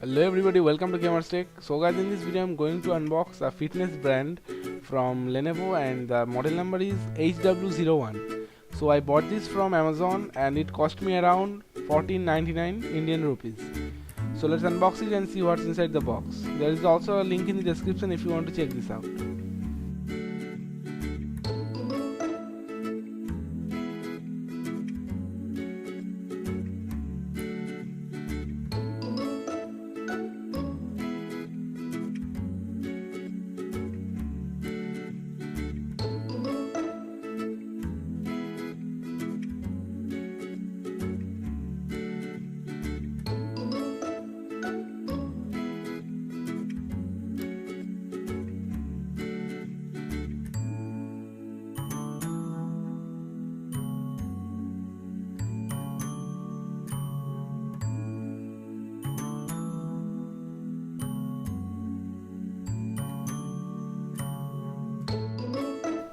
Hello everybody, welcome to Gamerstech. So guys, in this video I'm going to unbox a fitness brand from Lenovo and the model number is HW01. So I bought this from Amazon and it cost me around 14.99 Indian rupees. So let's unbox it and see what's inside the box. There is also a link in the description if you want to check this out.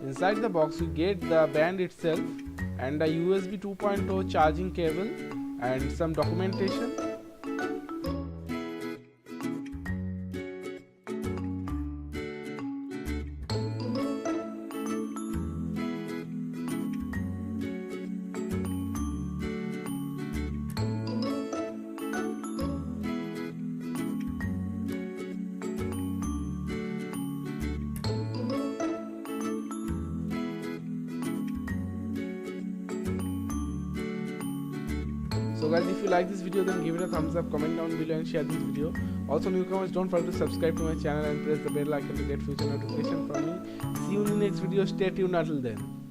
Inside the box you get the band itself and a USB 2.0 charging cable and some documentation. So guys, if you like this video then give it a thumbs up, comment down below and share this video. Also newcomers, don't forget to subscribe to my channel and press the bell icon to get future notification from me. See you in the next video. Stay tuned until then.